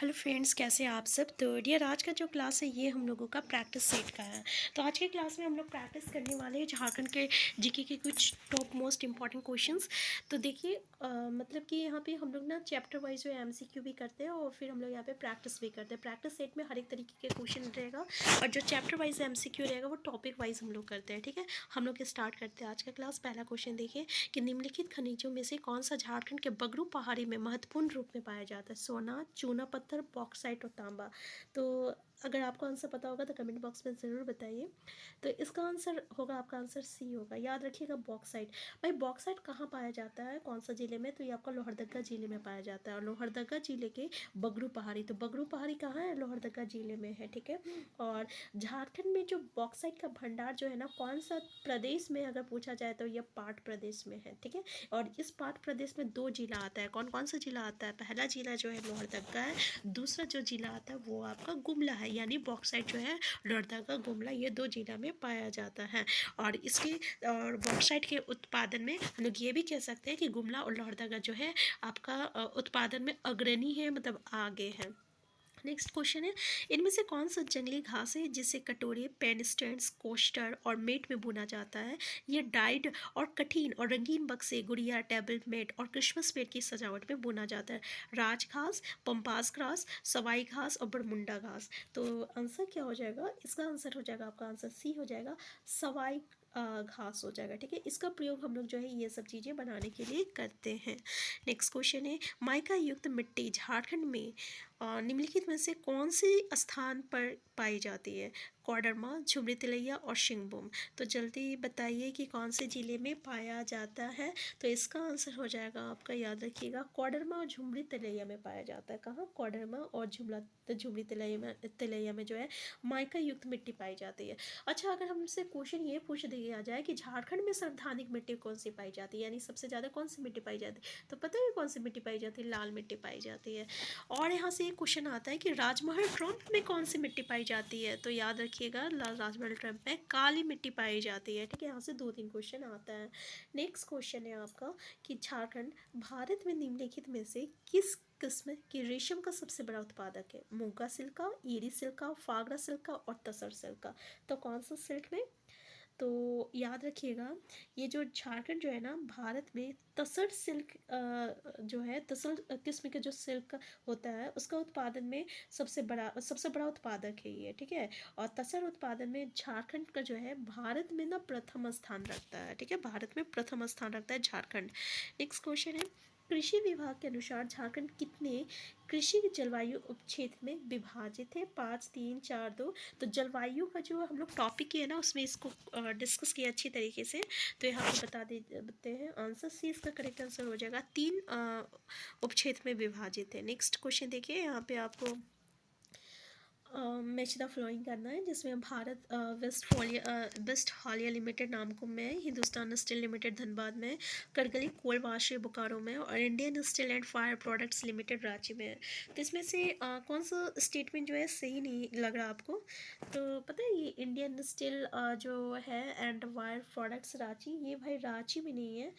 Hello friends, कैसे हैं आप सब। तो डियर, आज का जो क्लास है ये हम लोगों का प्रैक्टिस सेट का है। तो आज के क्लास में हम लोग प्रैक्टिस करने वाले हैं झारखंड के जीके के कुछ टॉप मोस्ट इंपॉर्टेंट क्वेश्चंस। तो देखिए, मतलब कि यहाँ पे हम लोग ना चैप्टर वाइज जो है एमसीक्यू भी करते हैं और फिर हम लोग यहाँ पे प्रैक्टिस भी करते हैं। प्रैक्टिस सेट में हर एक तरीके के क्वेश्चन रहेगा और जो चैप्टर वाइज एमसीक्यू रहेगा वो टॉपिक वाइज हम लोग करते हैं। ठीक है, हम लोग स्टार्ट करते हैं आज का क्लास। पहला क्वेश्चन देखिए कि निम्नलिखित खनिजों में से कौन सा झारखंड के बगरू पहाड़ी में महत्वपूर्ण रूप में पाया जाता है। सोना, चूना पत्थर, बॉक्साइट और तांबा। तो अगर आपको आंसर पता होगा तो कमेंट बॉक्स में ज़रूर बताइए। तो इसका आंसर होगा, आपका आंसर सी होगा। याद रखिएगा बॉक्साइट। भाई बॉक्साइट कहाँ पाया जाता है, कौन सा ज़िले में, तो ये आपका लोहरदगा ज़िले में पाया जाता है। और लोहरदगा ज़िले के बगरू पहाड़ी, तो बगरू पहाड़ी कहाँ है, लोहरदगा ज़िले में है। ठीक है, और झारखंड में जो बॉक्साइट का भंडार जो है ना, कौन सा प्रदेश में अगर पूछा जाए तो यह पाट प्रदेश में है। ठीक है, और इस पाट प्रदेश में दो जिला आता है। कौन कौन सा जिला आता है, पहला जिला जो है लोहरदगा है, दूसरा जो जिला आता है वो आपका गुमला है। यानी बॉक्साइट जो है लोहरदगा, गुमला, ये दो जिला में पाया जाता है। और इसके और बॉक्साइट के उत्पादन में हम लोग ये भी कह सकते हैं कि गुमला और लोहरदगा जो है आपका उत्पादन में अग्रणी है, मतलब आगे है। नेक्स्ट क्वेश्चन है, इनमें से कौन सा जंगली घास है जिसे कटोरे, पेन स्टैंड्स, कोस्टर और मेट में बुना जाता है। ये डाइड और कठिन और रंगीन बक्से, गुड़िया, टेबल मेट और क्रिसमस मेट की सजावट में बुना जाता है। राजघास, पंपास घास, सवाई घास और बरमुंडा घास। तो आंसर क्या हो जाएगा, इसका आंसर हो जाएगा, आपका आंसर सी हो जाएगा, सवाई घास हो जाएगा। ठीक है, इसका प्रयोग हम लोग जो है ये सब चीज़ें बनाने के लिए करते हैं। नेक्स्ट क्वेश्चन है, माइका युक्त मिट्टी झारखंड में निम्नलिखित में से कौन से स्थान पर पाई जाती है। कोडरमा, झुमरी तिलैया और शिंगभूम। तो जल्दी बताइए कि कौन से ज़िले में पाया जाता है। तो इसका आंसर हो जाएगा आपका, याद रखिएगा, कोडरमा और झुमरी तिलैया में पाया जाता है। कहाँ, कोडरमा और झुमरी तिलैया में जो है माइका युक्त मिट्टी पाई जाती है। अच्छा, अगर हमसे क्वेश्चन ये पूछ दिया जाए कि झारखंड में सर्वाधिक मिट्टी कौन सी पाई जाती है, यानी सबसे ज़्यादा कौन सी मिट्टी पाई जाती है, तो पता है कौन सी मिट्टी पाई जाती है, लाल मिट्टी पाई जाती है। और यहाँ से एक क्वेश्चन आता है कि राजमहल ट्रम्प में कौन सी मिट्टी पाई जाती है। तो याद रखिएगा, राजमहल ट्रम्प में काली मिट्टी पाई जाती है। ठीक है, यहाँ से 2-3 क्वेश्चन आता है। नेक्स्ट क्वेश्चन है आपका कि झारखंड भारत में निम्नलिखित में से किस किस्म की रेशम का सबसे बड़ा उत्पादक है। मोगा सिल्क का, ईरी सिल्क का, फागरा सिल्क का और तसर सिल्क का। तो कौन सा सिल्क में, तो याद रखिएगा, ये जो झारखंड जो है ना, भारत में तसर सिल्क जो है, तसर किस्म के जो सिल्क होता है उसका उत्पादन में सबसे बड़ा उत्पादक है ये। ठीक है, और तसर उत्पादन में झारखंड का जो है भारत में ना प्रथम स्थान रखता है। ठीक है, भारत में प्रथम स्थान रखता है झारखंड। नेक्स्ट क्वेश्चन है, कृषि विभाग के अनुसार झारखंड कितने कृषि जलवायु उपक्षेत्र में विभाजित है। 5, 3, 4, 2। तो जलवायु का जो हम लोग टॉपिक किया ना, उसमें इसको डिस्कस किया अच्छी तरीके से। तो यहाँ पे बता देते हैं, आंसर सी इसका करेक्ट आंसर हो जाएगा, 3 उपक्षेत्र में विभाजित है। नेक्स्ट क्वेश्चन देखिए, यहाँ पे आपको मैच द फ्लोइंग करना है, जिसमें भारत वेस्ट हालिया लिमिटेड नामकुम में, हिंदुस्तान स्टील लिमिटेड धनबाद में, करगिल कोल वाशर बोकारो में और Indian steel and fire products limited Ranchi में है। तो इसमें से कौन सा स्टेटमेंट जो है सही नहीं लग रहा आपको। तो पता है, ये इंडियन स्टील जो है एंड वायर प्रोडक्ट्स रांची, ये भाई रांची में नहीं है,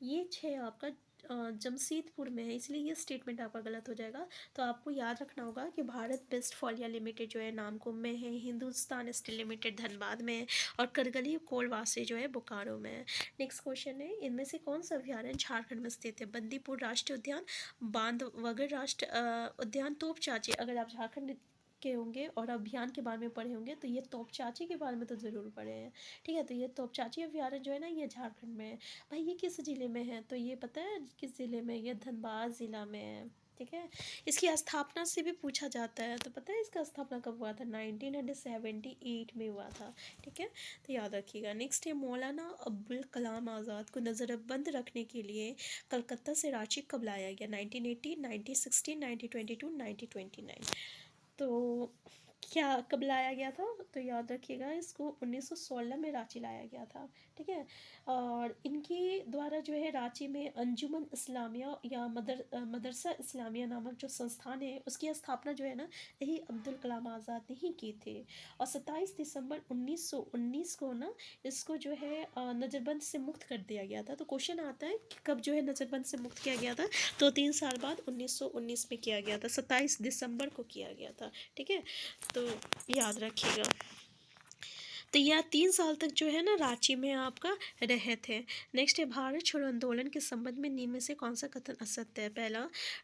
ये आपका जमशेदपुर में है, इसलिए ये स्टेटमेंट आपका गलत हो जाएगा। तो आपको याद रखना होगा कि भारत वेस्टफालिया लिमिटेड जो है नामकुम में है, हिंदुस्तान स्टील लिमिटेड धनबाद में है और करगिल कोल वाशर जो है बोकारो में है। नेक्स्ट क्वेश्चन है, इनमें से कौन सा अभ्यारण्य झारखंड में स्थित है। बंदीपुर राष्ट्रीय उद्यान, बांधवगढ़ राष्ट्रीय उद्यान, तोपचांची। अगर आप झारखंड के होंगे और अभियान के बारे में पढ़े होंगे तो ये तोपचांची के बारे में तो ज़रूर पढ़े हैं। ठीक है, तो ये तोपचांची अभ्यारण्य जो है ना, ये झारखंड में है। भाई ये किस ज़िले में है, तो ये पता है किस ज़िले में, ये धनबाद ज़िला में है। ठीक है, इसकी स्थापना से भी पूछा जाता है। तो पता है इसका स्थापना कब हुआ था, 1978 में हुआ था। ठीक है, तो याद रखिएगा। नेक्स्ट है, मौलाना अब्दुल कलाम आज़ाद को नज़रबंद रखने के लिए कलकत्ता से रांची कब लाया गया। 1980, 1960, 1922, 1929। तो क्या कब लाया गया था? तो याद रखिएगा, इसको 1916 में रांची लाया गया था। ठीक है। और इनके द्वारा जो है रांची में अंजुमन इस्लामिया या मदरसा इस्लामिया नामक जो संस्थान है उसकी स्थापना जो है ना, यही अब्दुल कलाम आज़ाद ने ही की थी। और 27 दिसंबर 1919 को ना इसको जो है नज़रबंद से मुक्त कर दिया गया था। तो क्वेश्चन आता है कि कब जो है नज़रबंद से मुक्त किया गया था? तो 3 साल बाद 1919 में किया गया था, 27 दिसंबर को किया गया था। ठीक है, तो याद रखिएगा। तो यह 3 साल तक जो है ना रांची में आपका रहे थे। नेक्स्ट है, भारत छोड़ो आंदोलन के संबंध में निम्न में से कौन सा कथन असत्य है? पहला,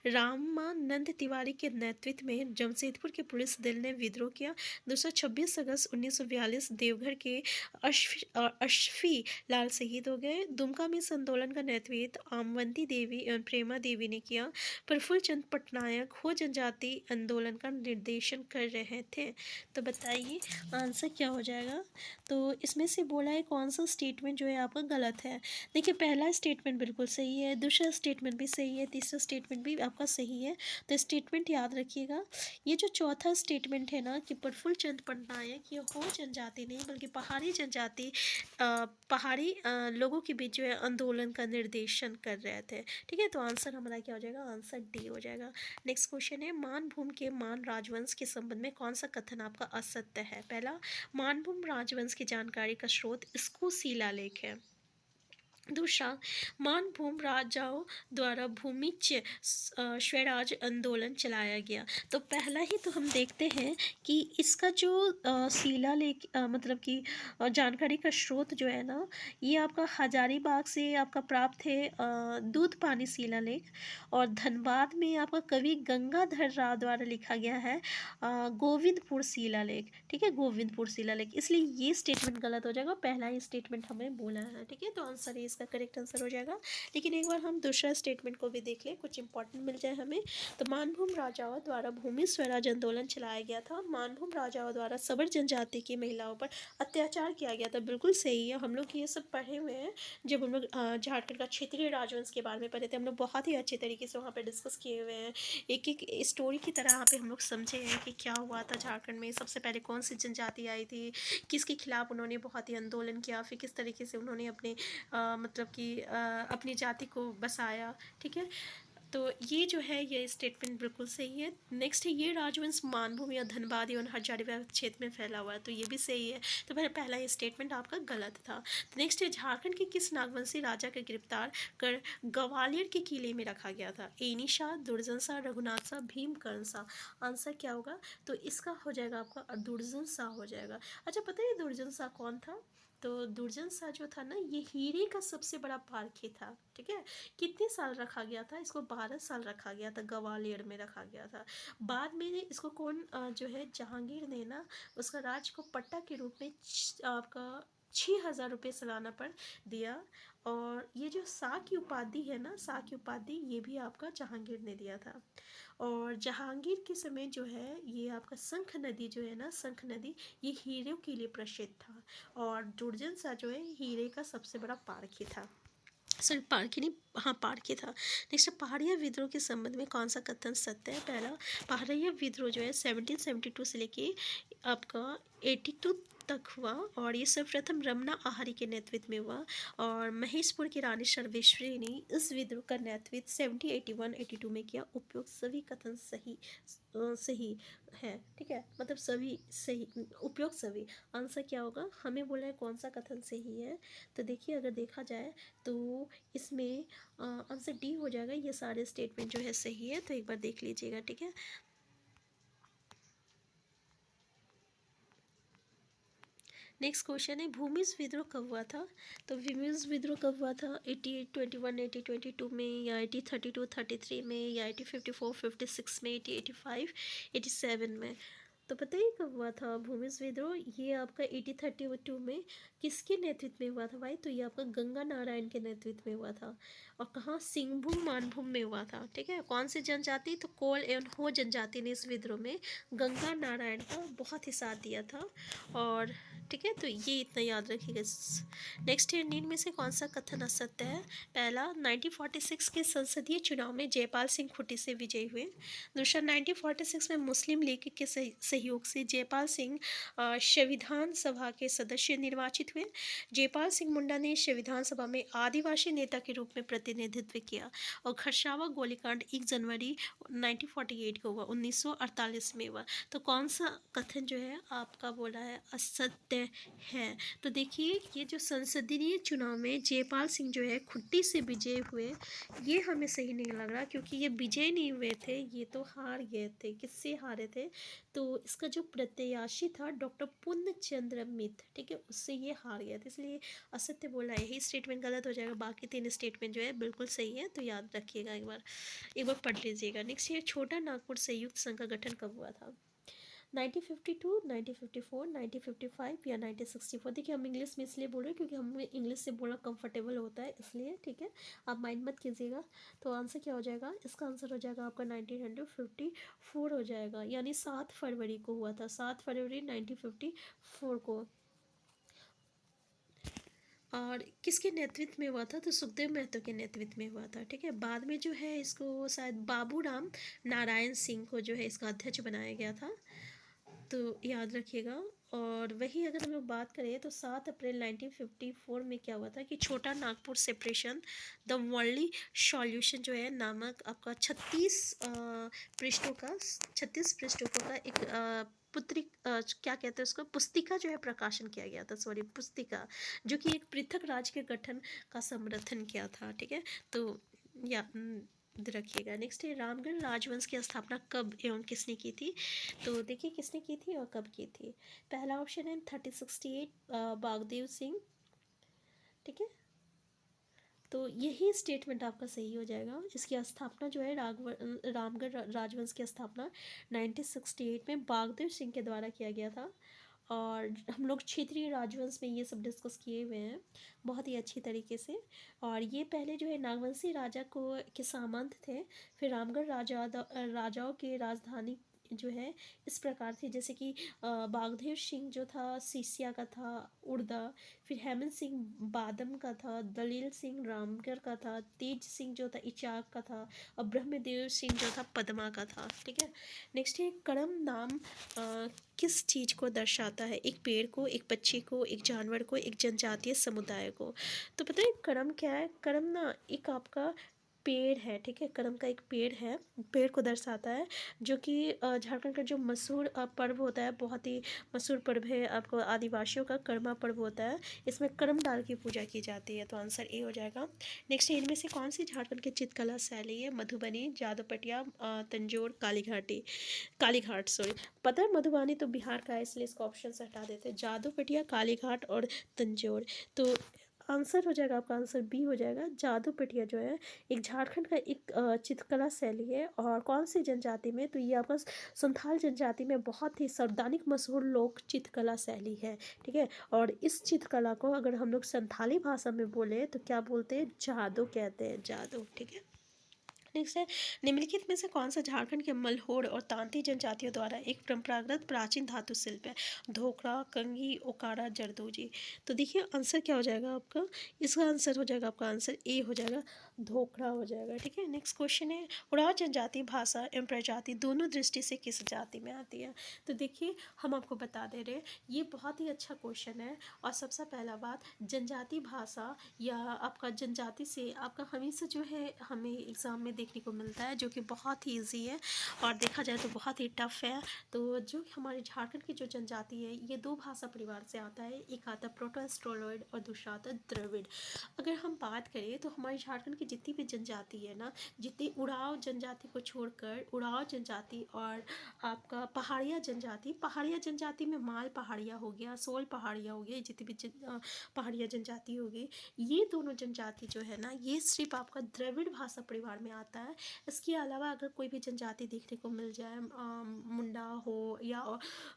रामानंद तिवारी के नेतृत्व में जमशेदपुर के पुलिस दल ने विद्रोह किया। दूसरा, 26 अगस्त 1942 देवघर के अशफी लाल शहीद हो गए। दुमका में इस आंदोलन का नेतृत्व आमवंती देवी एवं प्रेमा देवी ने किया। प्रफुल्ल चंद पटनायक हो जनजाति आंदोलन का निर्देशन कर रहे थे। तो बताइए आंसर क्या हो जाएगा? तो इसमें से बोला है कौन सा स्टेटमेंट जो है आपका गलत है। देखिए, पहला स्टेटमेंट बिल्कुल सही है, दूसरा स्टेटमेंट भी सही है, तीसरा स्टेटमेंट भी आपका सही है। तो स्टेटमेंट याद रखिएगा। ये जो चौथा स्टेटमेंट है ना कि प्रफुल्ल चंद पटनायक ये हो जनजाति नहीं बल्कि पहाड़ी जनजाति पहाड़ी लोगों के बीच जो है आंदोलन का निर्देशन कर रहे थे। ठीक है, तो आंसर हमारा क्या हो जाएगा? आंसर डी हो जाएगा। नेक्स्ट क्वेश्चन है, मानभूम के मान राजवंश के संबंध में कौन सा कथन आपका असत्य है? पहला, मानभूम राजवंश की जानकारी का स्रोत इसको शिलालेख है। दूसरा, मानभूम राजाओं द्वारा भूमिच स्वराज आंदोलन चलाया गया। तो पहला ही तो हम देखते हैं कि इसका जो शिलालेख मतलब कि जानकारी का स्रोत जो है ना, ये आपका हजारीबाग से आपका प्राप्त है दूध पानी शिलालेख। और धनबाद में आपका कवि गंगाधर राव द्वारा लिखा गया है गोविंदपुर शिलालेख। ठीक है, गोविंदपुर शिलालेख, इसलिए ये स्टेटमेंट गलत हो जाएगा। पहला ही स्टेटमेंट हमें बोला है। ठीक है, तो आंसर इसका करेक्ट आंसर हो जाएगा। लेकिन एक बार हम दूसरा स्टेटमेंट को भी देख लें, कुछ इंपॉर्टेंट मिल जाए हमें। तो मानभूम राजाओं द्वारा भूमि स्वराज आंदोलन चलाया गया था। मानभूम राजाओं द्वारा सबर जनजाति की महिलाओं पर अत्याचार किया गया था। बिल्कुल सही है, हम लोग ये सब पढ़े हुए हैं जब हम लोग झारखंड का क्षेत्रीय राजवंश के बारे में पढ़े थे। हम लोग बहुत ही अच्छे तरीके से वहाँ पर डिस्कस किए हुए हैं, एक एक स्टोरी की तरह यहाँ पे हम लोग समझे हैं कि क्या हुआ था झारखंड में, सबसे पहले कौन सी जनजाति आई थी, किसके खिलाफ उन्होंने बहुत ही आंदोलन किया, फिर किस तरीके से उन्होंने अपने मतलब कि अपनी जाति को बसाया। ठीक है, तो ये जो है ये स्टेटमेंट बिल्कुल सही है। नेक्स्ट है, ये राजवंश मानभूम या धनबाद एवं हजारीबाग क्षेत्र में फैला हुआ है। तो ये भी सही है। तो पहला ये स्टेटमेंट आपका गलत था। नेक्स्ट है, झारखंड के किस नागवंशी राजा के गिरफ्तार कर ग्वालियर के किले में रखा गया था? एनी शाह, दुर्जन शाह, रघुनाथ शाह, भीमकर्ण शाह। आंसर क्या होगा? तो इसका हो जाएगा आपका दुर्जन शाह हो जाएगा। अच्छा, पता है दुर्जन शाह कौन था? तो दुर्जन शाह जो था ना, ये हीरे का सबसे बड़ा पारखी था। ठीक है, कितने साल रखा गया था इसको? 12 साल रखा गया था, ग्वालियर में रखा गया था। बाद में इसको कौन जो है जहांगीर ने ना उसका राज को पट्टा के रूप में आपका 6,000 रुपये सालाना पर दिया। और ये जो शाह की उपाधि है ना, शाह की उपाधि ये भी आपका जहांगीर ने दिया था। और जहांगीर के समय जो है ये आपका शंख नदी जो है ना, शंख नदी ये हीरे के लिए प्रसिद्ध था। और दुर्जन शाह जो है हीरे का सबसे बड़ा पारखी था। सॉरी, पारखी नहीं, हाँ पारखी था। नेक्स्ट, पहाड़िया विद्रोह के संबंध में कौन सा कथन सत्य है? पहला, पहाड़िया विद्रोह जो है 1772 से लेके आपका 82 तक हुआ। और ये सर्वप्रथम रमना आहारी के नेतृत्व में हुआ। और महेशपुर की रानी सर्वेश्वरी ने इस विद्रोह का नेतृत्व 1781-82 में किया। उपयुक्त सभी कथन सही है। ठीक है, मतलब सभी सही, उपयुक्त सभी। आंसर क्या होगा? हमें बोला है कौन सा कथन सही है। तो देखिए, अगर देखा जाए तो इसमें आंसर डी हो जाएगा। ये सारे स्टेटमेंट जो है सही है, तो एक बार देख लीजिएगा। ठीक है, नेक्स्ट क्वेश्चन है, भूमिज विद्रोह कब हुआ था? तो भूमिज विद्रोह कब हुआ था? 1821 1822 में, या 1832 33 में, या 1854 56 में, 1885 87 में? तो पता ही कब हुआ था भूमिज विद्रोह? ये आपका 1832 में किसके नेतृत्व में हुआ था भाई? तो ये आपका गंगा नारायण के नेतृत्व में हुआ था। और कहाँ? सिंहभूम मानभूम में हुआ था। ठीक है, कौन सी जनजाति? तो कोल एवं हो जनजाति ने इस विद्रोह में गंगा नारायण का बहुत ही साथ दिया था। और ठीक है, तो ये इतना याद रखिएगा। नेक्स्ट है, नींद में से कौन सा कथन असत्य है? पहला, 1946 के संसदीय चुनाव में जयपाल सिंह खुट्टी से विजयी हुए। दूसरा, 1946 में मुस्लिम लीग के सहयोग से जयपाल सिंह संविधान सभा के सदस्य निर्वाचित हुए। जयपाल सिंह मुंडा ने संविधान सभा में आदिवासी नेता के रूप में प्रतिनिधित्व किया। और खरसावा गोलीकांड 1 जनवरी 1948 को हुआ, 1948 में हुआ। तो कौन सा कथन जो है आपका बोला है असत्य है? तो देखिए, ये जो संसदीय चुनाव में जयपाल सिंह जो है खुट्टी से विजय हुए, ये हमें सही नहीं लग रहा, क्योंकि ये विजय नहीं हुए थे, ये तो हार गए थे। किससे हारे थे? तो इसका जो प्रत्याशी था डॉक्टर पुण्य चंद्र मित, ठीक है, उससे ये हार गया था, इसलिए असत्य बोला है। यही स्टेटमेंट गलत हो जाएगा, बाकी 3 स्टेटमेंट जो है बिल्कुल सही है। तो याद रखिएगा, एक बार पढ़ लीजिएगा। नेक्स्ट, ये छोटा नागपुर संयुक्त संघ का गठन कब हुआ था? 1952, 1954, 1955 या 1964? देखिए, हम इंग्लिश में इसलिए बोल रहे हैं क्योंकि हमें इंग्लिश से बोलना कंफर्टेबल होता है, इसलिए, ठीक है, आप माइंड मत कीजिएगा। तो आंसर क्या हो जाएगा? इसका आंसर हो जाएगा आपका 1954 हो जाएगा, यानी 7 फरवरी को हुआ था, 7 फरवरी 1954 को। और किसके नेतृत्व में हुआ था? तो सुखदेव महतो के नेतृत्व में हुआ था, ठीक है। बाद में जो है इसको शायद बाबूराम नारायण सिंह को जो है इसका अध्यक्ष बनाया गया था, तो याद रखिएगा। और वही अगर हम लोग बात करें तो 7 अप्रैल 1954 में क्या हुआ था कि छोटा Nagpur separation the worldly solution जो है नामक आपका 36 पृष्ठों का एक क्या कहते हैं उसको, पुस्तिका जो है प्रकाशन किया गया था, सॉरी पुस्तिका, जो कि एक पृथक राज्य के गठन का समर्थन किया था, ठीक है। तो या रखिएगा। नेक्स्ट है, रामगढ़ राजवंश की स्थापना कब एवं किसने की थी? तो देखिए, किसने की थी और कब की थी। पहला ऑप्शन है 1368 बागदेव सिंह, ठीक है, तो यही स्टेटमेंट आपका सही हो जाएगा। इसकी स्थापना जो है रामगढ़ राजवंश की स्थापना 1968 में बागदेव सिंह के द्वारा किया गया था। और हम लोग क्षेत्रीय राजवंश में ये सब डिस्कस किए हुए हैं बहुत ही अच्छी तरीके से। और ये पहले जो है नागवंशी राजा को के सामंत थे। फिर रामगढ़ राजाओं के राजधानी जो है इस प्रकार थी, जैसे कि बागदेव सिंह जो था सीसिया का था, उड़दा। फिर हेमंत सिंह बादम का था, दलील सिंह रामगढ़ का था, तेज सिंह जो था इचाक का था, और ब्रह्मदेव सिंह जो था पदमा का था, ठीक है। नेक्स्ट है, करम नाम किस चीज़ को दर्शाता है? एक पेड़ को, एक पक्षी को, एक जानवर को, एक जनजातीय समुदाय को? तो पता है करम क्या है? करम ना एक आपका पेड़ है, ठीक है, करम का एक पेड़ है, पेड़ को दर्शाता है, जो कि झारखंड का जो मशहूर पर्व होता है, बहुत ही मशहूर पर्व है आपको आदिवासियों का कर्मा पर्व होता है। इसमें करम डाल की पूजा की जाती है, तो आंसर ए हो जाएगा। नेक्स्ट, इनमें से कौन सी झारखंड की चित्रकला शैली है? मधुबनी, जादूपटिया, तंजौर, कालीघाट, सॉरी। पता है मधुबनी तो बिहार का है, इसलिए इसका ऑप्शन से हटा देते हैं। जादूपटिया, कालीघाट और तंजौर। तो आंसर हो जाएगा आपका, आंसर बी हो जाएगा। जादूपटिया जो है एक झारखंड का एक चित्रकला शैली है। और कौन सी जनजाति में? तो ये आपका संथाल जनजाति में बहुत ही सर्वाधिक मशहूर लोक चित्रकला शैली है, ठीक है। और इस चित्रकला को अगर हम लोग संथाली भाषा में बोले तो क्या बोलते हैं? जादू कहते हैं, जादू, ठीक है। नेक्स्ट है, निम्नलिखित में से कौन सा झारखंड के मलहोड़ और तांती जनजातियों द्वारा एक परंपरागत प्राचीन धातु शिल्प है? धोकरा, कंघी, ओकारा, जरदोजी। तो देखिए आंसर क्या हो जाएगा आपका? इसका आंसर हो जाएगा, आपका आंसर ए हो जाएगा, धोकरा हो जाएगा, ठीक है। नेक्स्ट क्वेश्चन है, उराव जनजाति भाषा एवं प्रजाति दोनों दृष्टि से किस जाति में आती है? तो देखिए, हम आपको बता दे रहे हैं, ये बहुत ही अच्छा क्वेश्चन है। और सबसे पहला बात, जनजाति भाषा या आपका जनजाति से आपका हमेशा जो है हमें एग्ज़ाम में देखने को मिलता है, जो कि बहुत ही ईजी है और देखा जाए तो बहुत ही टफ है। तो जो हमारे झारखंड की जो जनजाति है, ये 2 भाषा परिवार से आता है। एक आता है प्रोटो-एस्ट्रोलॉइड और दूसरा आता है द्रविड़। अगर हम बात करें तो हमारे झारखंड की जितनी भी जनजाति है ना, जितनी उराव जनजाति को छोड़कर, उराव जनजाति और आपका पहाड़िया जनजाति में माल पहाड़िया हो गया, सोल पहाड़िया हो गया, जितनी भी पहाड़िया जनजाति होगी, ये दोनों जनजाति जो है ना, ये सिर्फ आपका द्रविड़ भाषा परिवार में आता है। इसके अलावा अगर कोई भी जनजाति देखने को मिल जाए, मुंडा हो या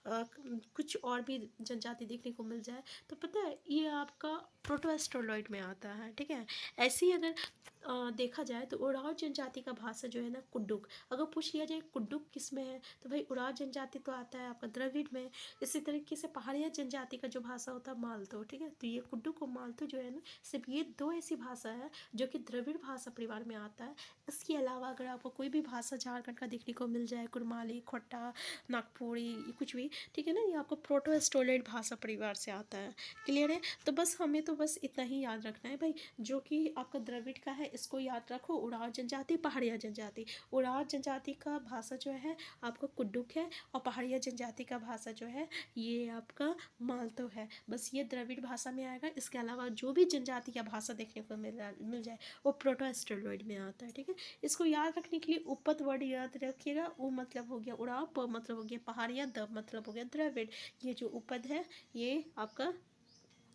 कुछ और भी जनजाति देखने को मिल जाए, तो पता है ये आपका प्रोटो-एस्ट्रोलॉइड में आता है, ठीक है। ऐसे ही अगर देखा जाए तो उराव जनजाति का भाषा जो है ना कुड्डुक। अगर पूछ लिया जाए कुड्डुक किस में है, तो भाई उराव जनजाति तो आता है आपका द्रविड़ में। इसी तरीके से पहाड़िया जनजाति का जो भाषा होता है मालतो, ठीक है। तो ये कुड्डुक और मालतो जो है ना, सिर्फ ये दो ऐसी भाषा है जो कि द्रविड़ भाषा परिवार में आता है। इसके अलावा अगर आपको कोई भी भाषा झारखंड का देखने को मिल जाए, कुरमाली, खोटा, नागपुरी, ये कुछ भी, ठीक है ना, ये आपको प्रोटो स्टोलेट भाषा परिवार से आता है। क्लियर है। तो बस हमें तो बस इतना ही याद रखना है भाई, जो कि आपका द्रविड़ का है इसको याद रखो, उराव जनजाति, पहाड़िया जनजाति। उराव जनजाति का भाषा जो है आपका कुड्डुक है, और पहाड़िया जनजाति का भाषा जो है ये आपका मालतो है। बस ये द्रविड़ भाषा में आएगा। इसके अलावा जो भी जनजाति का भाषा देखने को मिल जाए वो प्रोटो स्टोलोइड में आता है, ठीक है। इसको याद रखने के लिए उपपद वर्ड याद रखिएगा। उ मतलब हो गया उराव, प मतलब हो गया पहाड़िया, द मतलब हो गया द्रविड़। ये जो उपपद है ये आपका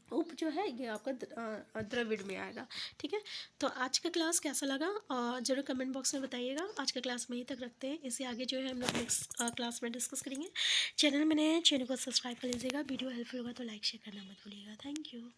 उप जो है ये आपका द्रविड़ में आएगा, ठीक है। तो आज का क्लास कैसा लगा जरूर कमेंट बॉक्स में बताइएगा। आज का क्लास में यहीं तक रखते हैं, इससे आगे जो है हम लोग नेक्स्ट क्लास में डिस्कस करेंगे। चैनल में नए हैं, चैनल को सब्सक्राइब कर लीजिएगा। वीडियो हेल्पफुल होगा तो लाइक शेयर करना मत भूलिएगा। Thank you.